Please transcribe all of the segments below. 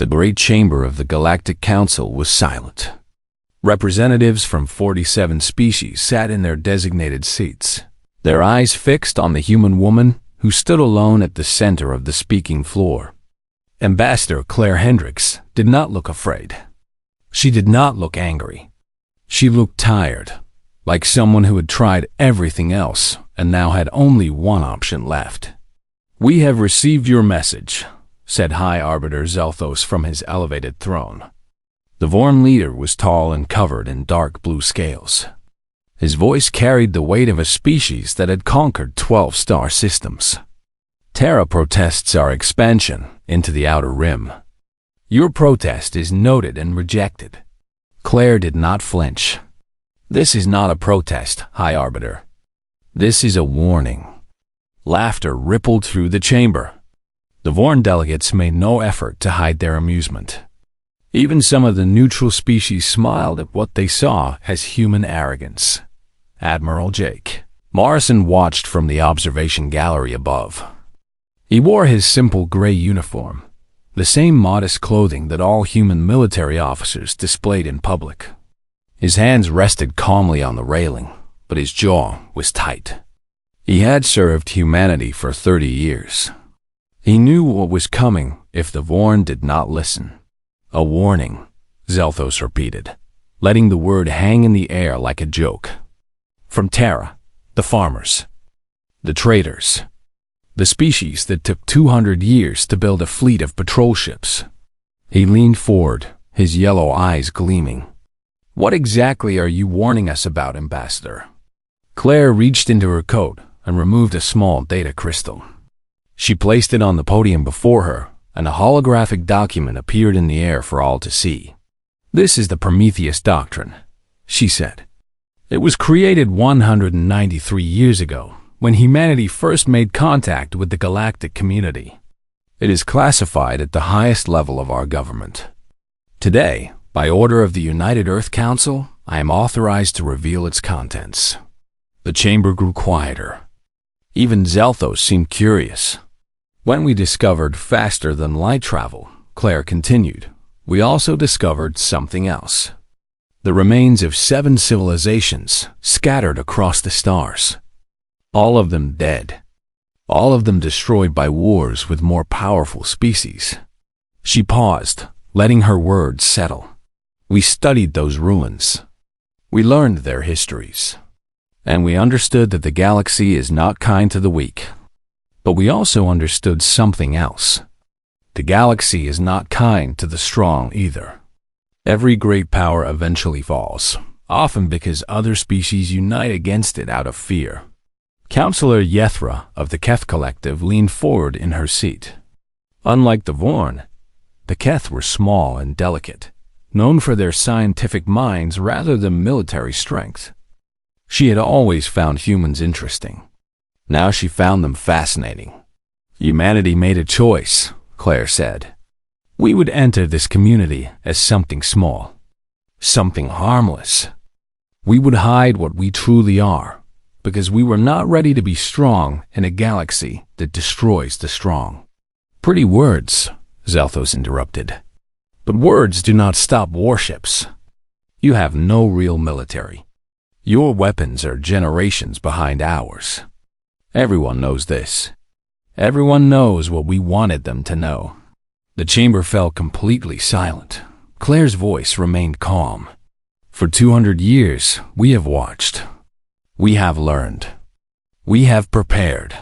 The great chamber of the Galactic Council was silent. Representatives from 47 species sat in their designated seats, their eyes fixed on the human woman who stood alone at the center of the speaking floor. Ambassador Claire Hendricks did not look afraid. She did not look angry. She looked tired, like someone who had tried everything else and now had only one option left. "We have received your message," said High Arbiter Zelthos from his elevated throne. The Vorn leader was tall and covered in dark blue scales. His voice carried the weight of a species that had conquered 12 star systems. "Terra protests our expansion into the Outer Rim. Your protest is noted and rejected." Claire did not flinch. "This is not a protest, High Arbiter. This is a warning." Laughter rippled through the chamber. The Vorn delegates made no effort to hide their amusement. Even some of the neutral species smiled at what they saw as human arrogance. Admiral Jake Morrison watched from the observation gallery above. He wore his simple gray uniform, the same modest clothing that all human military officers displayed in public. His hands rested calmly on the railing, but his jaw was tight. He had served humanity for 30 years. He knew what was coming if the Vorn did not listen. "A warning," Zelthos repeated, letting the word hang in the air like a joke. "From Terra, the farmers, the traders, the species that took 200 years to build a fleet of patrol ships." He leaned forward, his yellow eyes gleaming. "What exactly are you warning us about, Ambassador?" Claire reached into her coat and removed a small data crystal. She placed it on the podium before her, and a holographic document appeared in the air for all to see. "This is the Prometheus Doctrine," she said. "It was created 193 years ago, when humanity first made contact with the galactic community. It is classified at the highest level of our government. Today, by order of the United Earth Council, I am authorized to reveal its contents." The chamber grew quieter. Even Zelthos seemed curious. "When we discovered faster than light travel," Claire continued, "we also discovered something else. The remains of 7 civilizations scattered across the stars. All of them dead. All of them destroyed by wars with more powerful species." She paused, letting her words settle. "We studied those ruins. We learned their histories. And we understood that the galaxy is not kind to the weak. But we also understood something else. The galaxy is not kind to the strong either. Every great power eventually falls, often because other species unite against it out of fear." Counselor Yethra of the Keth Collective leaned forward in her seat. Unlike the Vorn, the Keth were small and delicate, known for their scientific minds rather than military strength. She had always found humans interesting. Now she found them fascinating. "Humanity made a choice," Claire said. "We would enter this community as something small, something harmless. We would hide what we truly are, because we were not ready to be strong in a galaxy that destroys the strong." "Pretty words," Zelthos interrupted. "But words do not stop warships. You have no real military. Your weapons are generations behind ours. Everyone knows this. Everyone knows what we wanted them to know." The chamber fell completely silent. Claire's voice remained calm. "For 200 years, we have watched. We have learned. We have prepared.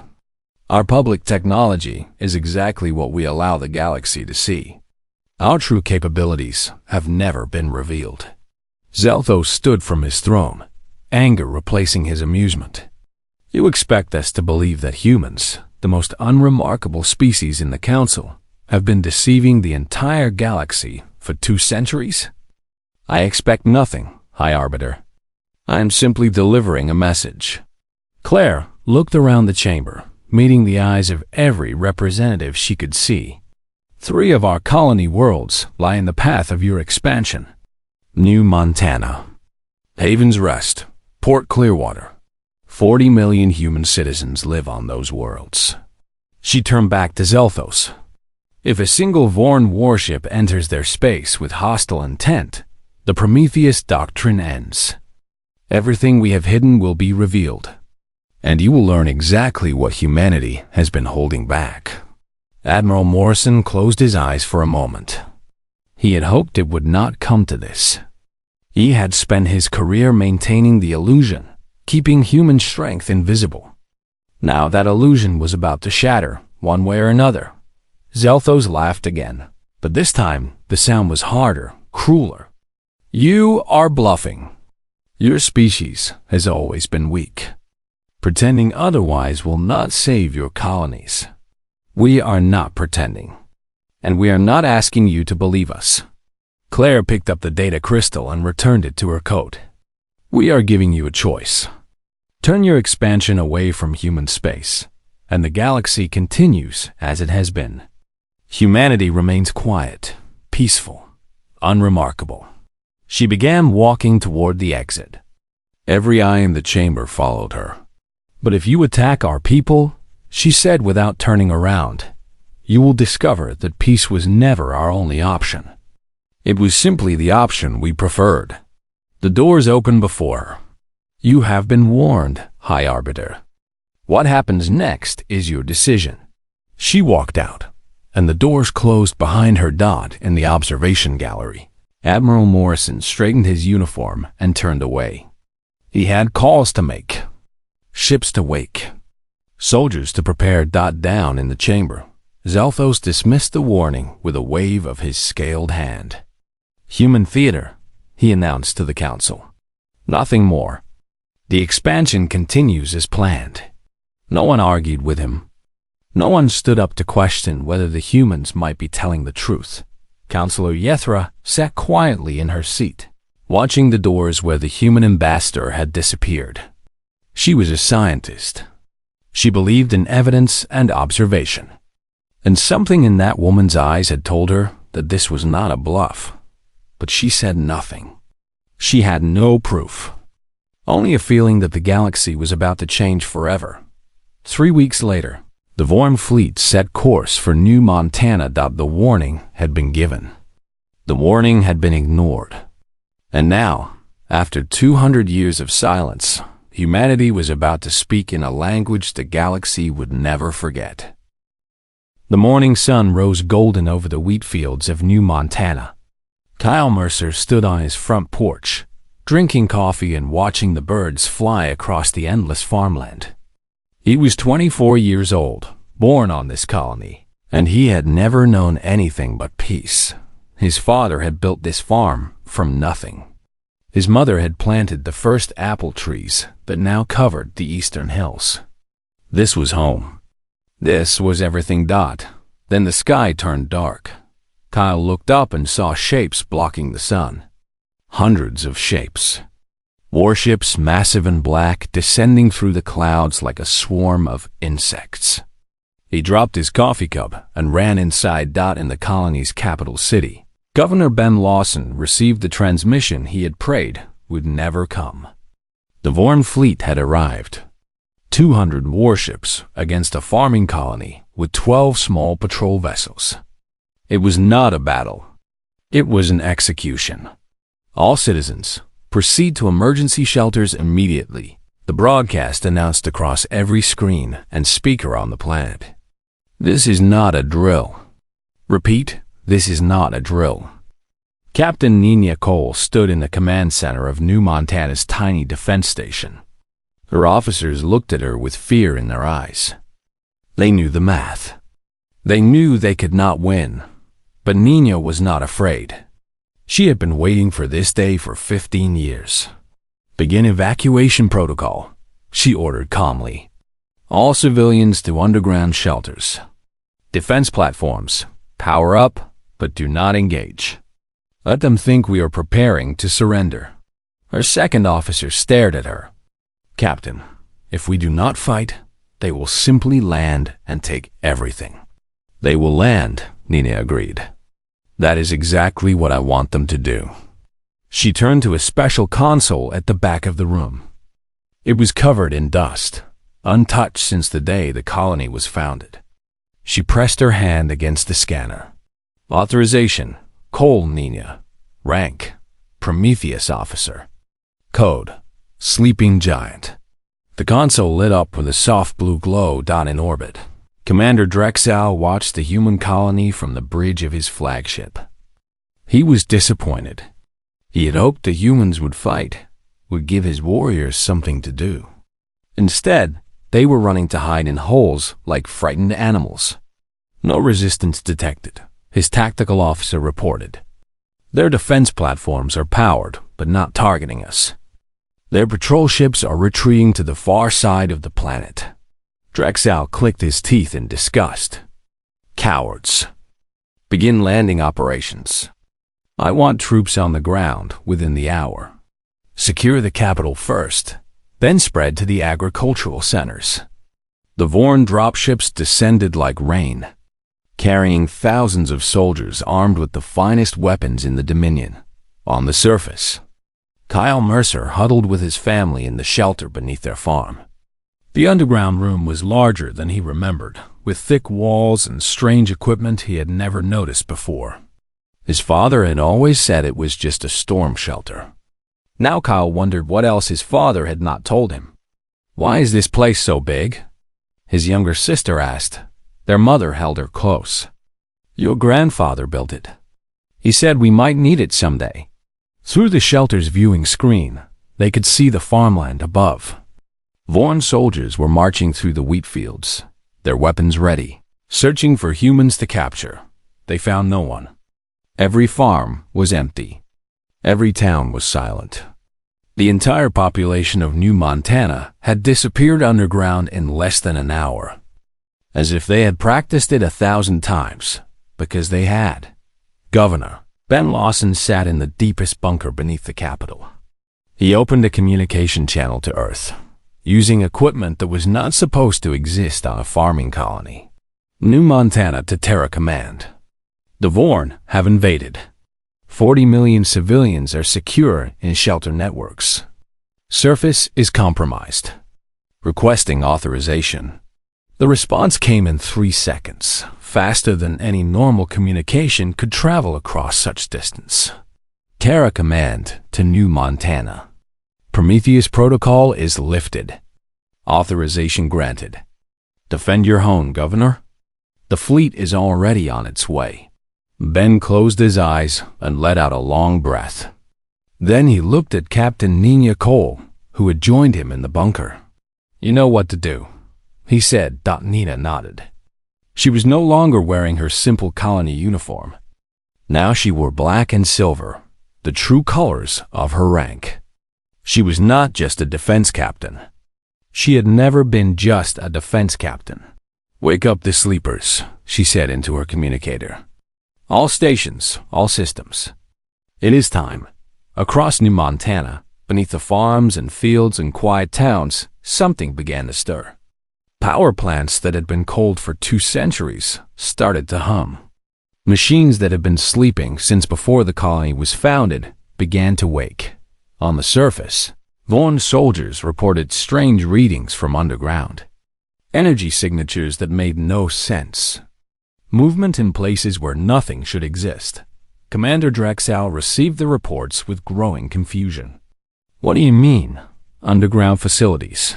Our public technology is exactly what we allow the galaxy to see. Our true capabilities have never been revealed." Zelthos stood from his throne, anger replacing his amusement. "You expect us to believe that humans, the most unremarkable species in the Council, have been deceiving the entire galaxy for 2 centuries? I expect nothing, High Arbiter. I am simply delivering a message." Claire looked around the chamber, meeting the eyes of every representative she could see. 3 of our colony worlds lie in the path of your expansion. New Montana, Haven's Rest, Port Clearwater. 40 million human citizens live on those worlds. She turned back to Zelthos. If a single Vorn warship enters their space with hostile intent, the Prometheus doctrine ends. Everything we have hidden will be revealed, and you will learn exactly what humanity has been holding back." Admiral Morrison closed his eyes for a moment. He had hoped it would not come to this. He had spent his career maintaining the illusion, keeping human strength invisible. Now that illusion was about to shatter, one way or another. Zelthos laughed again, but this time the sound was harder, crueler. "You are bluffing. Your species has always been weak. Pretending otherwise will not save your colonies. We are not pretending, and we are not asking you to believe us." Claire picked up the data crystal and returned it to her coat. "We are giving you a choice. Turn your expansion away from human space, and the galaxy continues as it has been. Humanity remains quiet, peaceful, unremarkable." She began walking toward the exit. Every eye in the chamber followed her. "But if you attack our people," she said without turning around, "you will discover that peace was never our only option. It was simply the option we preferred." The doors opened before her. "You have been warned, High Arbiter. What happens next is your decision." She walked out, and the doors closed behind her. In the observation gallery, Admiral Morrison straightened his uniform and turned away. He had calls to make, ships to wake, soldiers to prepare. Down in the chamber, Zelthos dismissed the warning with a wave of his scaled hand. "Human theater," he announced to the council. "Nothing more. The expansion continues as planned." No one argued with him. No one stood up to question whether the humans might be telling the truth. Counselor Yethra sat quietly in her seat, watching the doors where the human ambassador had disappeared. She was a scientist. She believed in evidence and observation. And something in that woman's eyes had told her that this was not a bluff. But she said nothing. She had no proof. Only a feeling that the galaxy was about to change forever. 3 weeks later, the Vorm fleet set course for New Montana. The warning had been given. The warning had been ignored. And now, after 200 years of silence, humanity was about to speak in a language the galaxy would never forget. The morning sun rose golden over the wheat fields of New Montana. Kyle Mercer stood on his front porch, drinking coffee and watching the birds fly across the endless farmland. He was 24 years old, born on this colony, and he had never known anything but peace. His father had built this farm from nothing. His mother had planted the first apple trees that now covered the eastern hills. This was home. This was everything. Then the sky turned dark. Kyle looked up and saw shapes blocking the sun. Hundreds of shapes. Warships, massive and black, descending through the clouds like a swarm of insects. He dropped his coffee cup and ran inside. In the colony's capital city, Governor Ben Lawson received the transmission he had prayed would never come. The Vorn fleet had arrived. 200 warships against a farming colony with 12 small patrol vessels. It was not a battle. It was an execution. "All citizens, proceed to emergency shelters immediately," the broadcast announced across every screen and speaker on the planet. "This is not a drill. Repeat, this is not a drill." Captain Nina Cole stood in the command center of New Montana's tiny defense station. Her officers looked at her with fear in their eyes. They knew the math. They knew they could not win, but Nina was not afraid. She had been waiting for this day for 15 years. "Begin evacuation protocol," she ordered calmly. "All civilians to underground shelters. Defense platforms, power up, but do not engage. Let them think we are preparing to surrender." Her second officer stared at her. "Captain, if we do not fight, they will simply land and take everything." "They will land," Nina agreed. "That is exactly what I want them to do." She turned to a special console at the back of the room. It was covered in dust, untouched since the day the colony was founded. She pressed her hand against the scanner. Authorization: Cole Nina. Rank: Prometheus Officer. Code: Sleeping Giant. The console lit up with a soft blue glow in orbit. Commander Drexel watched the human colony from the bridge of his flagship. He was disappointed. He had hoped the humans would fight, would give his warriors something to do. Instead, they were running to hide in holes like frightened animals. No resistance detected, his tactical officer reported. Their defense platforms are powered, but not targeting us. Their patrol ships are retreating to the far side of the planet. Drexel clicked his teeth in disgust. Cowards. Begin landing operations. I want troops on the ground within the hour. Secure the capital first, then spread to the agricultural centers. The Vorn dropships descended like rain, carrying thousands of soldiers armed with the finest weapons in the Dominion. On the surface, Kyle Mercer huddled with his family in the shelter beneath their farm. The underground room was larger than he remembered, with thick walls and strange equipment he had never noticed before. His father had always said it was just a storm shelter. Now Kyle wondered what else his father had not told him. Why is this place so big? His younger sister asked. Their mother held her close. Your grandfather built it. He said we might need it someday. Through the shelter's viewing screen, they could see the farmland above. Vorn soldiers were marching through the wheat fields, their weapons ready, searching for humans to capture. They found no one. Every farm was empty. Every town was silent. The entire population of New Montana had disappeared underground in less than an hour. As if they had practiced it 1,000 times, because they had. Governor Ben Lawson sat in the deepest bunker beneath the Capitol. He opened a communication channel to Earth, using equipment that was not supposed to exist on a farming colony. New Montana to Terra Command. The Vorn have invaded. 40 million civilians are secure in shelter networks. Surface is compromised. Requesting authorization. The response came in 3 seconds, faster than any normal communication could travel across such distance. Terra Command to New Montana. Prometheus Protocol is lifted. Authorization granted. Defend your home, Governor. The fleet is already on its way. Ben closed his eyes and let out a long breath. Then he looked at Captain Nina Cole, who had joined him in the bunker. You know what to do, he said. Nina nodded. She was no longer wearing her simple colony uniform. Now she wore black and silver, the true colors of her rank. She was not just a defense captain. She had never been just a defense captain. Wake up the sleepers, she said into her communicator. All stations, all systems. It is time. Across New Montana, beneath the farms and fields and quiet towns, something began to stir. Power plants that had been cold for 2 centuries started to hum. Machines that had been sleeping since before the colony was founded began to wake. On the surface, Vorn soldiers reported strange readings from underground. Energy signatures that made no sense. Movement in places where nothing should exist. Commander Drexel received the reports with growing confusion. What do you mean, underground facilities?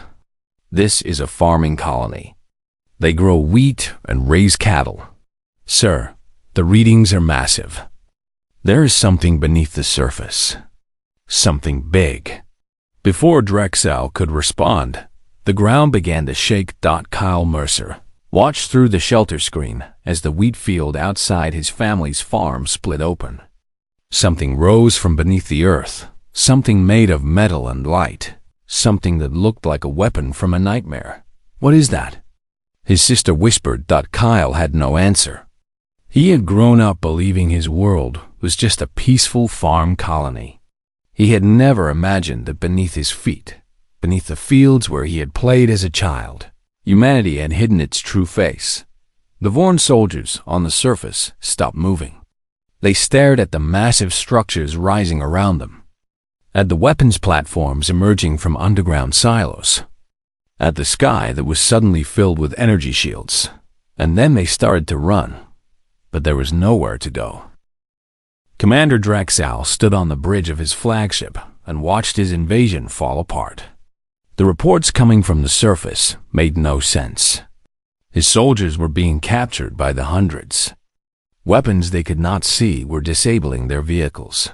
This is a farming colony. They grow wheat and raise cattle. Sir, the readings are massive. There is something beneath the surface. Something big. Before Drexel could respond, the ground began to shake. Kyle Mercer watched through the shelter screen as the wheat field outside his family's farm split open. Something rose from beneath the earth, something made of metal and light, something that looked like a weapon from a nightmare. What is that? His sister whispered. Kyle had no answer. He had grown up believing his world was just a peaceful farm colony. He had never imagined that beneath his feet, beneath the fields where he had played as a child, humanity had hidden its true face. The Vorn soldiers on the surface stopped moving. They stared at the massive structures rising around them, at the weapons platforms emerging from underground silos, at the sky that was suddenly filled with energy shields, and then they started to run, but there was nowhere to go. Commander Drexel stood on the bridge of his flagship and watched his invasion fall apart. The reports coming from the surface made no sense. His soldiers were being captured by the hundreds. Weapons they could not see were disabling their vehicles.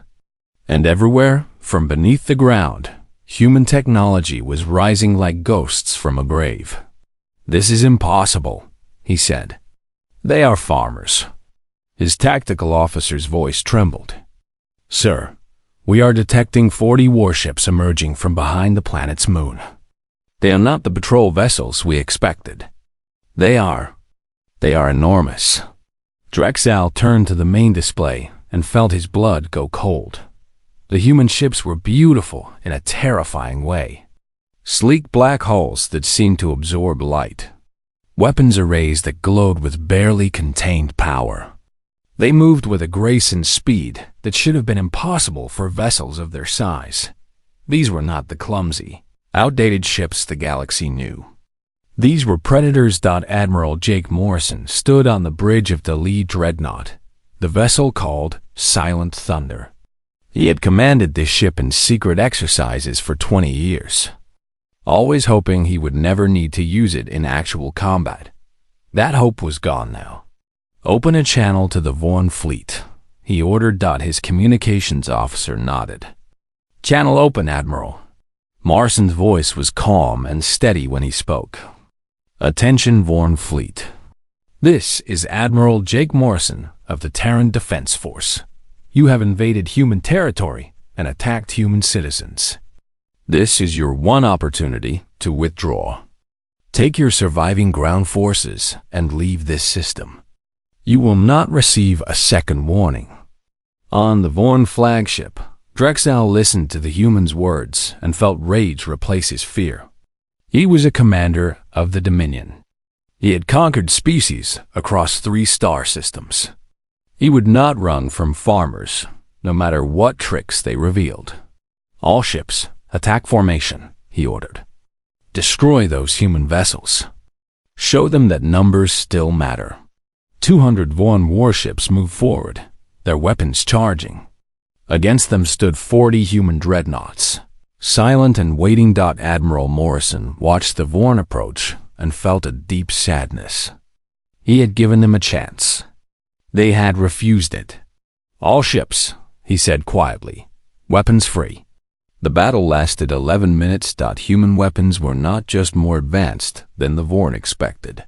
And everywhere, from beneath the ground, human technology was rising like ghosts from a grave. "This is impossible," he said. "They are farmers." His tactical officer's voice trembled. "Sir, we are detecting 40 warships emerging from behind the planet's moon. They are not the patrol vessels we expected. They are enormous." Drexel turned to the main display and felt his blood go cold. The human ships were beautiful in a terrifying way. Sleek black hulls that seemed to absorb light. Weapons arrays that glowed with barely contained power. They moved with a grace and speed that should have been impossible for vessels of their size. These were not the clumsy, outdated ships the galaxy knew. These were Predators. Admiral Jake Morrison stood on the bridge of the Lee Dreadnought, the vessel called Silent Thunder. He had commanded this ship in secret exercises for 20 years, always hoping he would never need to use it in actual combat. That hope was gone now. "Open a channel to the Vorn fleet," he ordered. His communications officer nodded. "Channel open, Admiral." Morrison's voice was calm and steady when he spoke. "Attention, Vorn fleet. This is Admiral Jake Morrison of the Terran Defense Force. You have invaded human territory and attacked human citizens. This is your one opportunity to withdraw. Take your surviving ground forces and leave this system. You will not receive a second warning." On the Vorn flagship, Drexel listened to the human's words and felt rage replace his fear. He was a commander of the Dominion. He had conquered species across 3 star systems. He would not run from farmers, no matter what tricks they revealed. "All ships, attack formation," he ordered. "Destroy those human vessels. Show them that numbers still matter." 200 Vorn warships moved forward, their weapons charging. Against them stood 40 human dreadnoughts. Silent and waiting. Admiral Morrison watched the Vorn approach and felt a deep sadness. He had given them a chance. They had refused it. "All ships," he said quietly, "weapons free." The battle lasted 11 minutes. Human weapons were not just more advanced than the Vorn expected.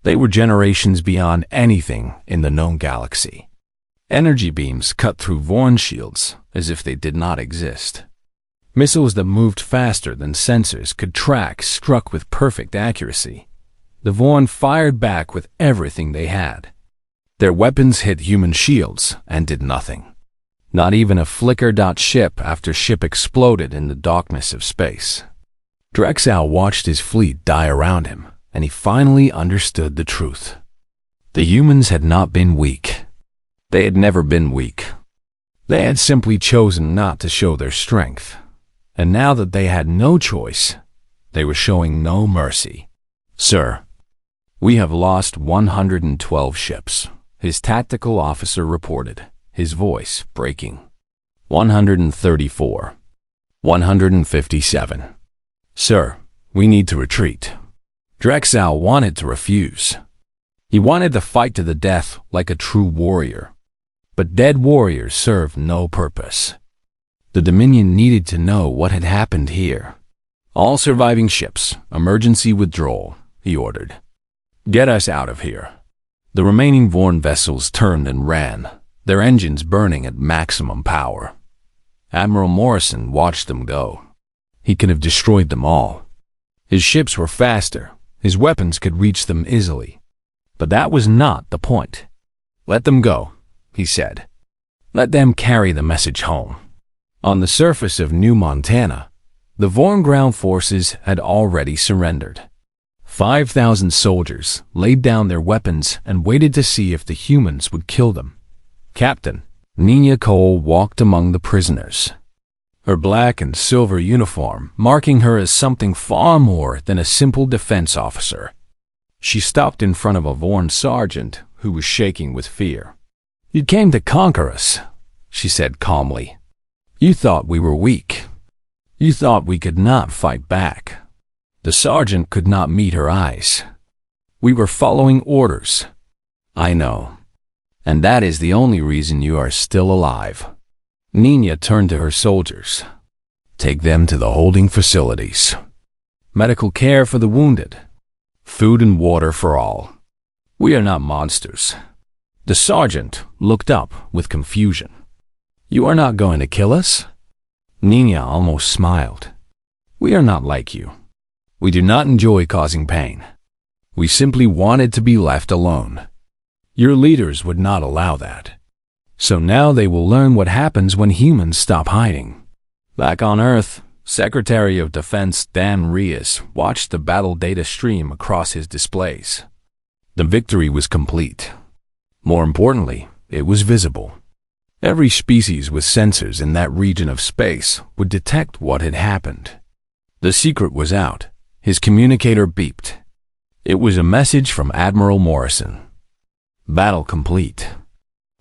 They were generations beyond anything in the known galaxy. Energy beams cut through Vorn shields as if they did not exist. Missiles that moved faster than sensors could track struck with perfect accuracy. The Vorn fired back with everything they had. Their weapons hit human shields and did nothing. Not even a flicker. Ship after ship exploded in the darkness of space. Drexel watched his fleet die around him, and he finally understood the truth. The humans had not been weak. They had never been weak. They had simply chosen not to show their strength. And now that they had no choice, they were showing no mercy. "Sir, we have lost 112 ships," his tactical officer reported, his voice breaking. 134. 157. "Sir, we need to retreat." Drexel wanted to refuse. He wanted to fight to the death like a true warrior. But dead warriors serve no purpose. The Dominion needed to know what had happened here. "All surviving ships, emergency withdrawal," he ordered. "Get us out of here." The remaining Vorn vessels turned and ran, their engines burning at maximum power. Admiral Morrison watched them go. He could have destroyed them all. His ships were faster, his weapons could reach them easily. But that was not the point. "Let them go," he said. "Let them carry the message home." On the surface of New Montana, the Vorn ground forces had already surrendered. 5,000 soldiers laid down their weapons and waited to see if the humans would kill them. Captain Nina Cole walked among the prisoners, her black and silver uniform marking her as something far more than a simple defense officer. She stopped in front of a Vorn sergeant who was shaking with fear. "You came to conquer us," she said calmly. "You thought we were weak. You thought we could not fight back." The sergeant could not meet her eyes. "We were following orders." "I know. And that is the only reason you are still alive." Nina turned to her soldiers. "Take them to the holding facilities. Medical care for the wounded. Food and water for all. We are not monsters." The sergeant looked up with confusion. "You are not going to kill us?" Nina almost smiled. "We are not like you. We do not enjoy causing pain. We simply wanted to be left alone. Your leaders would not allow that. So now they will learn what happens when humans stop hiding." Back on Earth, Secretary of Defense Dan Reyes watched the battle data stream across his displays. The victory was complete. More importantly, it was visible. Every species with sensors in that region of space would detect what had happened. The secret was out. His communicator beeped. It was a message from Admiral Morrison. Battle complete.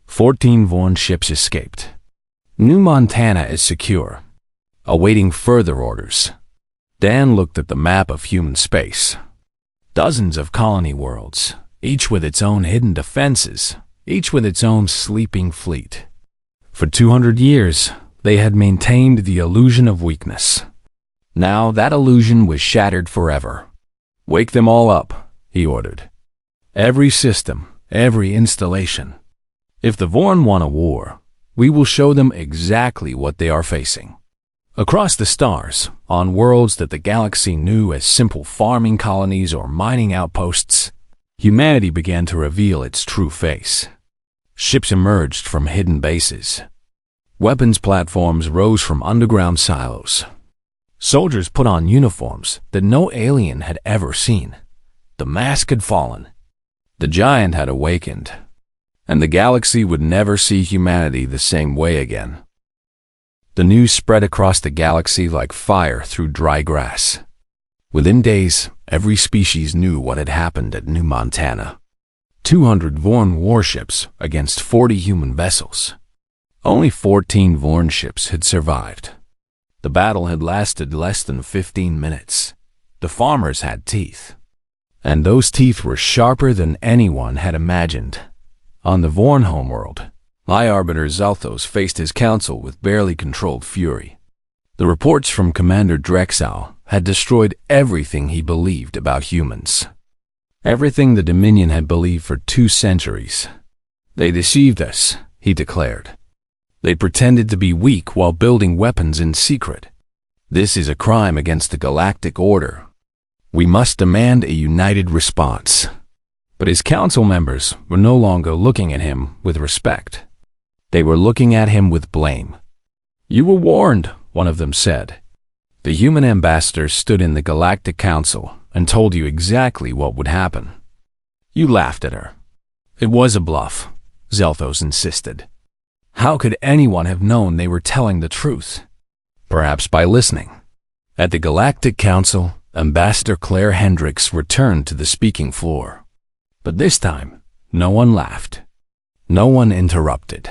14 Vorn ships escaped. New Montana is secure, awaiting further orders. Dan looked at the map of human space. Dozens of colony worlds, each with its own hidden defenses, each with its own sleeping fleet. For 200 years, they had maintained the illusion of weakness. Now that illusion was shattered forever. "Wake them all up," he ordered. "Every system, every installation. If the Vorn want a war, we will show them exactly what they are facing." Across the stars, on worlds that the galaxy knew as simple farming colonies or mining outposts, humanity began to reveal its true face. Ships emerged from hidden bases. Weapons platforms rose from underground silos. Soldiers put on uniforms that no alien had ever seen. The mask had fallen. The giant had awakened. And the galaxy would never see humanity the same way again. The news spread across the galaxy like fire through dry grass. Within days, every species knew what had happened at New Montana. 200 Vorn warships against 40 human vessels. Only 14 Vorn ships had survived. The battle had lasted less than 15 minutes. The farmers had teeth. And those teeth were sharper than anyone had imagined. On the Vorn homeworld, High Arbiter Zalthos faced his council with barely controlled fury. The reports from Commander Drexel had destroyed everything he believed about humans. Everything the Dominion had believed for 2 centuries. "They deceived us," he declared. "They pretended to be weak while building weapons in secret. This is a crime against the galactic order. We must demand a united response." But his council members were no longer looking at him with respect. They were looking at him with blame. "You were warned," one of them said. "The human ambassador stood in the Galactic Council and told you exactly what would happen. You laughed at her." "It was a bluff," Zalthos insisted. "How could anyone have known they were telling the truth?" "Perhaps by listening." At the Galactic Council, Ambassador Claire Hendricks returned to the speaking floor. But this time, no one laughed. No one interrupted.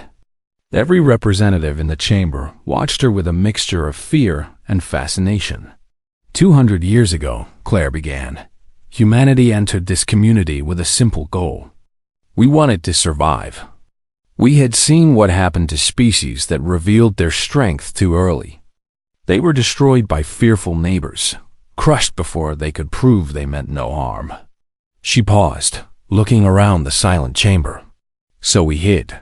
Every representative in the chamber watched her with a mixture of fear and fascination. 200 years ago, Claire began, humanity entered this community with a simple goal. We wanted to survive. We had seen what happened to species that revealed their strength too early. They were destroyed by fearful neighbors, crushed before they could prove they meant no harm. She paused, looking around the silent chamber. So we hid.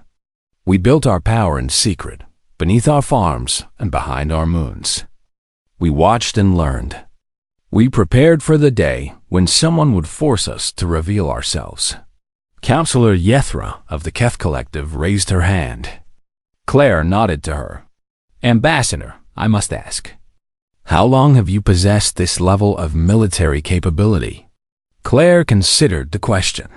We built our power in secret, beneath our farms and behind our moons. We watched and learned. We prepared for the day when someone would force us to reveal ourselves. Counselor Yethra of the Keth Collective raised her hand. Claire nodded to her. Ambassador, I must ask, how long have you possessed this level of military capability? Claire considered the question.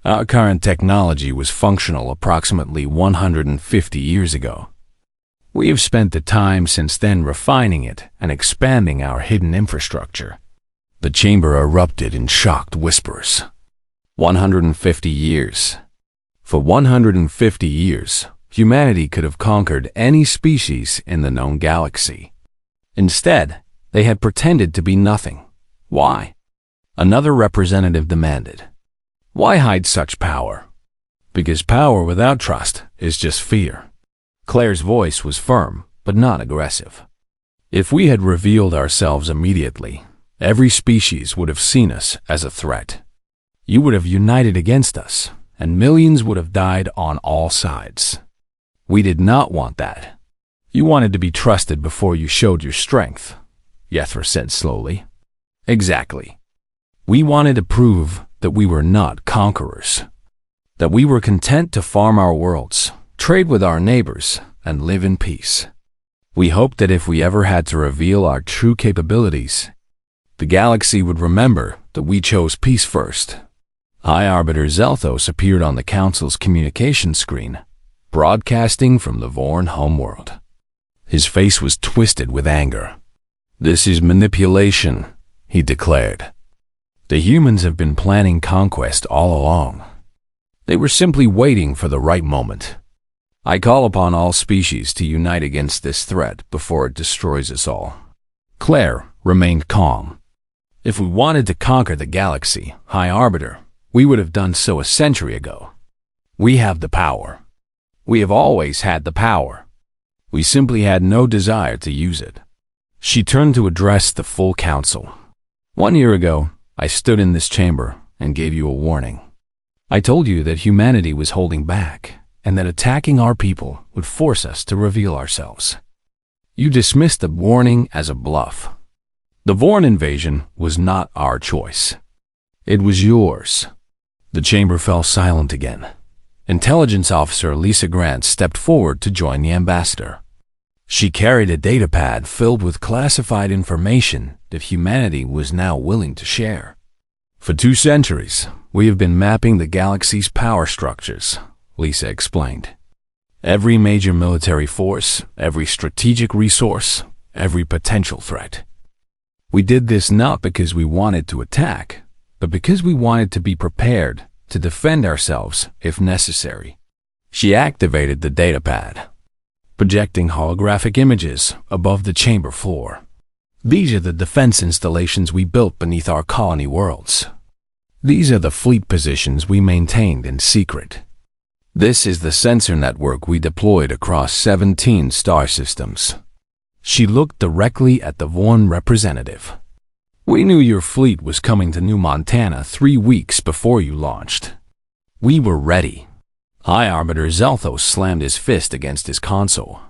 Our current technology was functional approximately 150 years ago. We have spent the time since then refining it and expanding our hidden infrastructure. The chamber erupted in shocked whispers. 150 years. For 150 years, humanity could have conquered any species in the known galaxy. Instead, they had pretended to be nothing. Why? Another representative demanded. Why hide such power? Because power without trust is just fear. Claire's voice was firm, but not aggressive. If we had revealed ourselves immediately, every species would have seen us as a threat. You would have united against us, and millions would have died on all sides. We did not want that. You wanted to be trusted before you showed your strength, Yethra said slowly. Exactly. We wanted to prove that we were not conquerors, that we were content to farm our worlds, trade with our neighbors, and live in peace. We hoped that if we ever had to reveal our true capabilities, the galaxy would remember that we chose peace first. High Arbiter Zelthos appeared on the Council's communication screen, broadcasting from the Vorn homeworld. His face was twisted with anger. This is manipulation, he declared. The humans have been planning conquest all along. They were simply waiting for the right moment. I call upon all species to unite against this threat before it destroys us all. Claire remained calm. If we wanted to conquer the galaxy, High Arbiter, we would have done so a century ago. We have the power. We have always had the power. We simply had no desire to use it. She turned to address the full council. 1 year ago, I stood in this chamber and gave you a warning. I told you that humanity was holding back, and that attacking our people would force us to reveal ourselves. You dismissed the warning as a bluff. The Vorn invasion was not our choice. It was yours. The chamber fell silent again. Intelligence Officer Lisa Grant stepped forward to join the ambassador. She carried a datapad filled with classified information that humanity was now willing to share. For 2 centuries, we have been mapping the galaxy's power structures, Lisa explained. Every major military force, every strategic resource, every potential threat. We did this not because we wanted to attack, but because we wanted to be prepared to defend ourselves if necessary. She activated the datapad, projecting holographic images above the chamber floor. These are the defense installations we built beneath our colony worlds. These are the fleet positions we maintained in secret. This is the sensor network we deployed across 17 star systems. She looked directly at the Vorn representative. We knew your fleet was coming to New Montana 3 weeks before you launched. We were ready. High Arbiter Zelthos slammed his fist against his console.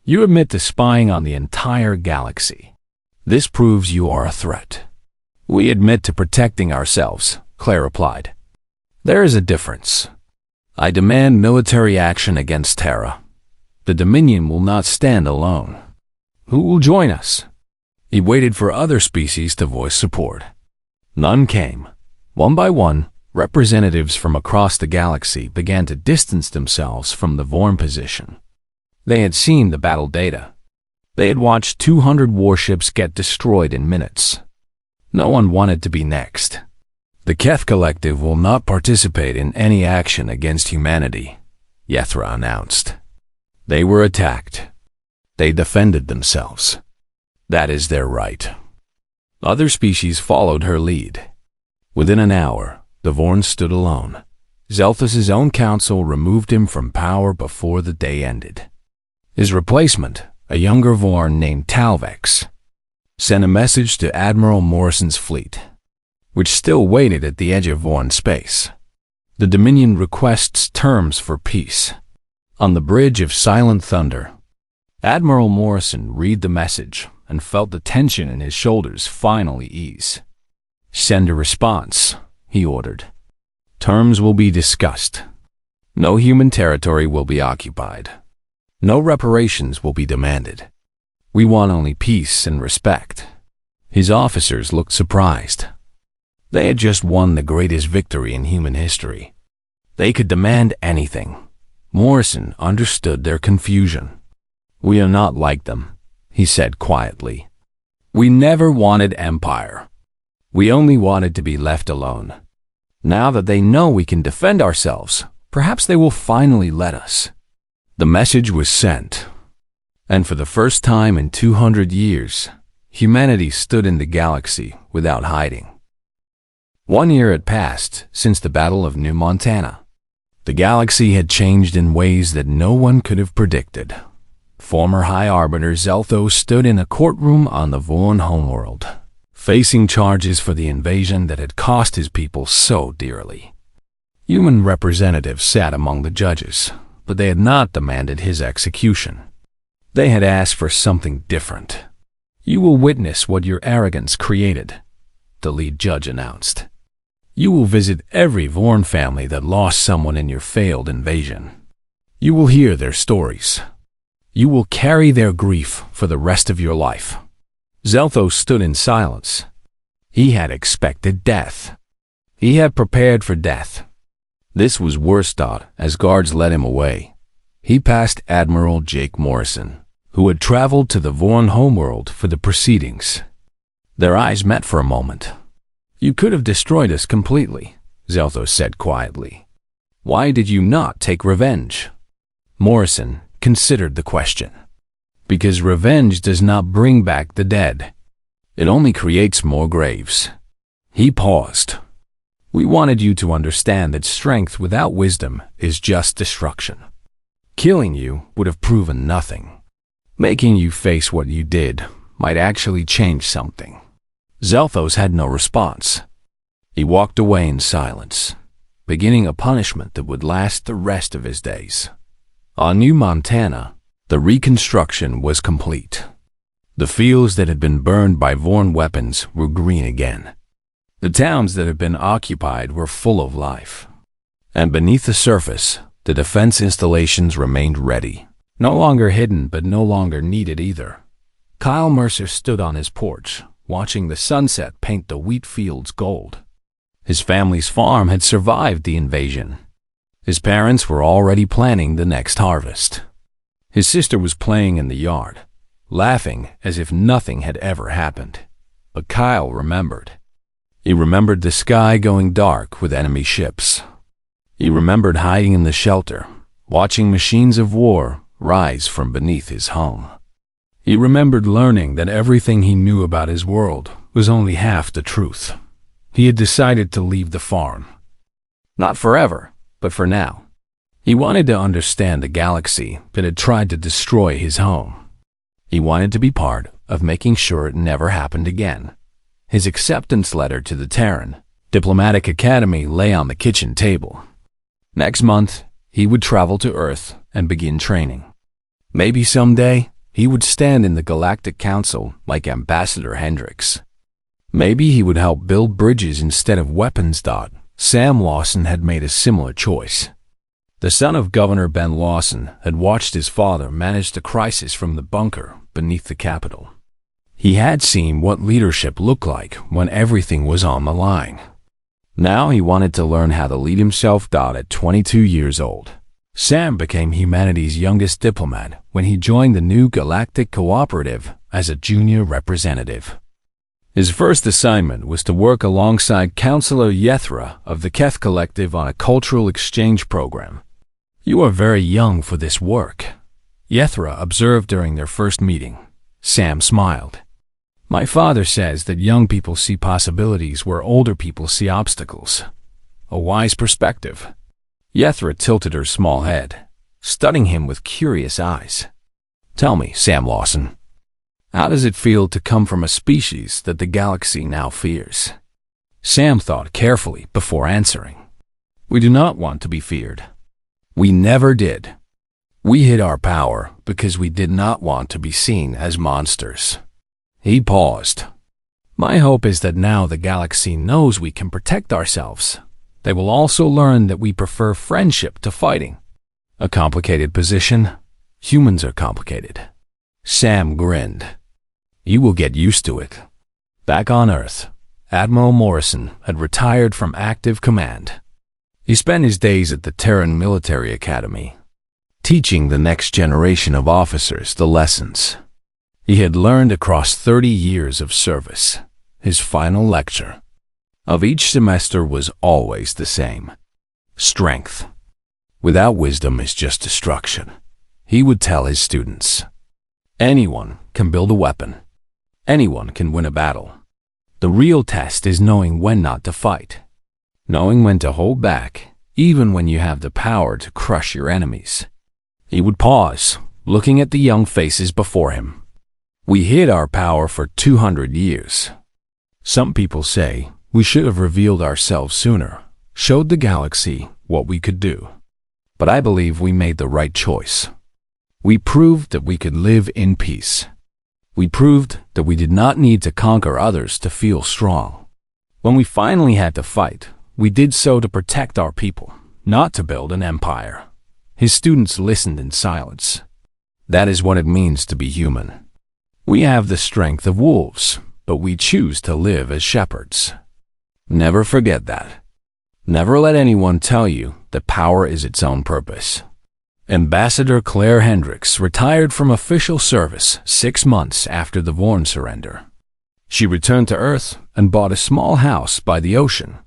You admit to spying on the entire galaxy. This proves you are a threat. We admit to protecting ourselves, Claire replied. There is a difference. I demand military action against Terra. The Dominion will not stand alone. Who will join us? He waited for other species to voice support. None came. One by one, representatives from across the galaxy began to distance themselves from the Vorn position. They had seen the battle data. They had watched 200 warships get destroyed in minutes. No one wanted to be next. The Keth Collective will not participate in any action against humanity, Yethra announced. They were attacked. They defended themselves. That is their right. Other species followed her lead. Within an hour, the Vorn stood alone. Zelthos' own council removed him from power before the day ended. His replacement, a younger Vorn named Talvex, sent a message to Admiral Morrison's fleet, which still waited at the edge of Vorn space. The Dominion requests terms for peace. On the bridge of Silent Thunder, Admiral Morrison read the message and felt the tension in his shoulders finally ease. Send a response, he ordered. Terms will be discussed. No human territory will be occupied. No reparations will be demanded. We want only peace and respect. His officers looked surprised. They had just won the greatest victory in human history. They could demand anything. Morrison understood their confusion. We are not like them, he said quietly. We never wanted empire. We only wanted to be left alone. Now that they know we can defend ourselves, perhaps they will finally let us." The message was sent, and for the first time in 200 years, humanity stood in the galaxy without hiding. 1 year had passed since the Battle of New Montana. The galaxy had changed in ways that no one could have predicted. Former High Arbiter Zelthos stood in a courtroom on the Vorn homeworld, facing charges for the invasion that had cost his people so dearly. Human representatives sat among the judges, but they had not demanded his execution. They had asked for something different. "You will witness what your arrogance created," the lead judge announced. "You will visit every Vorn family that lost someone in your failed invasion. You will hear their stories. You will carry their grief for the rest of your life." Zelthos stood in silence. He had expected death. He had prepared for death. This was worse, as guards led him away. He passed Admiral Jake Morrison, who had traveled to the Vorn homeworld for the proceedings. Their eyes met for a moment. "You could have destroyed us completely," Zelthos said quietly. "Why did you not take revenge?" Morrison considered the question. "Because revenge does not bring back the dead. It only creates more graves." He paused. "We wanted you to understand that strength without wisdom is just destruction. Killing you would have proven nothing. Making you face what you did might actually change something." Zelthos had no response. He walked away in silence, beginning a punishment that would last the rest of his days. On New Montana, the reconstruction was complete. The fields that had been burned by Vorn weapons were green again. The towns that had been occupied were full of life. And beneath the surface, the defense installations remained ready. No longer hidden, but no longer needed either. Kyle Mercer stood on his porch, watching the sunset paint the wheat fields gold. His family's farm had survived the invasion. His parents were already planning the next harvest. His sister was playing in the yard, laughing as if nothing had ever happened. But Kyle remembered. He remembered the sky going dark with enemy ships. He remembered hiding in the shelter, watching machines of war rise from beneath his home. He remembered learning that everything he knew about his world was only half the truth. He had decided to leave the farm. Not forever, but for now. He wanted to understand the galaxy that had tried to destroy his home. He wanted to be part of making sure it never happened again. His acceptance letter to the Terran Diplomatic Academy lay on the kitchen table. Next month, he would travel to Earth and begin training. Maybe someday, he would stand in the Galactic Council like Ambassador Hendricks. Maybe he would help build bridges instead of weapons. Sam Lawson had made a similar choice. The son of Governor Ben Lawson had watched his father manage the crisis from the bunker beneath the Capitol. He had seen what leadership looked like when everything was on the line. Now he wanted to learn how to lead himself. At 22 years old, Sam became humanity's youngest diplomat when he joined the new Galactic Cooperative as a junior representative. His first assignment was to work alongside Counselor Yethra of the Keth Collective on a cultural exchange program. "You are very young for this work," Yethra observed during their first meeting. Sam smiled. "My father says that young people see possibilities where older people see obstacles. A wise perspective." Yethra tilted her small head, studying him with curious eyes. "Tell me, Sam Lawson, how does it feel to come from a species that the galaxy now fears?" Sam thought carefully before answering. "We do not want to be feared. We never did. We hid our power because we did not want to be seen as monsters." He paused. "My hope is that now the galaxy knows we can protect ourselves. They will also learn that we prefer friendship to fighting." A complicated position. Humans are complicated. Sam grinned. "You will get used to it." Back on Earth, Admiral Morrison had retired from active command. He spent his days at the Terran Military Academy, teaching the next generation of officers the lessons he had learned across 30 years of service. His final lecture: of each semester was always the same: strength. Without wisdom is just destruction, he would tell his students. Anyone can build a weapon. Anyone can win a battle. The real test is knowing when not to fight, knowing when to hold back, even when you have the power to crush your enemies. He would pause, looking at the young faces before him. We hid our power for 200 years. Some people say we should have revealed ourselves sooner, showed the galaxy what we could do. But I believe we made the right choice. We proved that we could live in peace. We proved that we did not need to conquer others to feel strong. When we finally had to fight, we did so to protect our people, not to build an empire. His students listened in silence. That is what it means to be human. We have the strength of wolves, but we choose to live as shepherds. Never forget that. Never let anyone tell you that power is its own purpose. Ambassador Claire Hendricks retired from official service 6 months after the Vorn surrender. She returned to Earth and bought a small house by the ocean,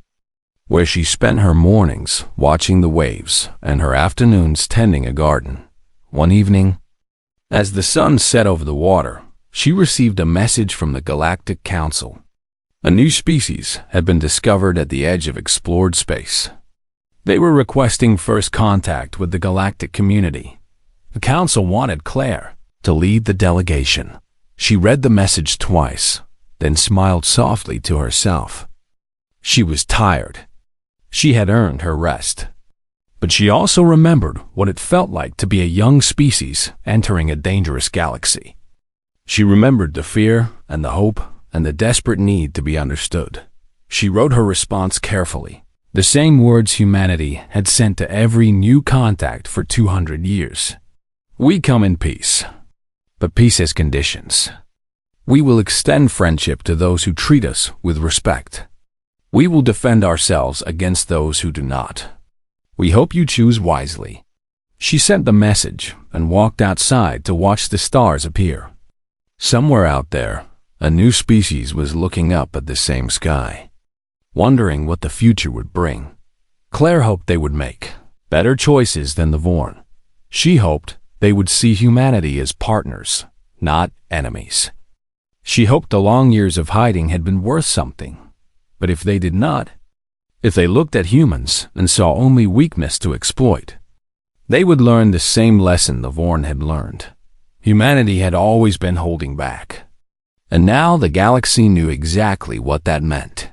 where she spent her mornings watching the waves and her afternoons tending a garden. One evening, as the sun set over the water, she received a message from the Galactic Council. A new species had been discovered at the edge of explored space. They were requesting first contact with the galactic community. The council wanted Claire to lead the delegation. She read the message twice, then smiled softly to herself. She was tired. She had earned her rest. But she also remembered what it felt like to be a young species entering a dangerous galaxy. She remembered the fear and the hope and the desperate need to be understood. She wrote her response carefully, the same words humanity had sent to every new contact for 200 years. We come in peace, but peace has conditions. We will extend friendship to those who treat us with respect. We will defend ourselves against those who do not. We hope you choose wisely. She sent the message and walked outside to watch the stars appear. Somewhere out there, a new species was looking up at the same sky, wondering what the future would bring. Claire hoped they would make better choices than the Vorn. She hoped they would see humanity as partners, not enemies. She hoped the long years of hiding had been worth something. But if they did not, if they looked at humans and saw only weakness to exploit, they would learn the same lesson the Vorn had learned. Humanity had always been holding back. And now the galaxy knew exactly what that meant.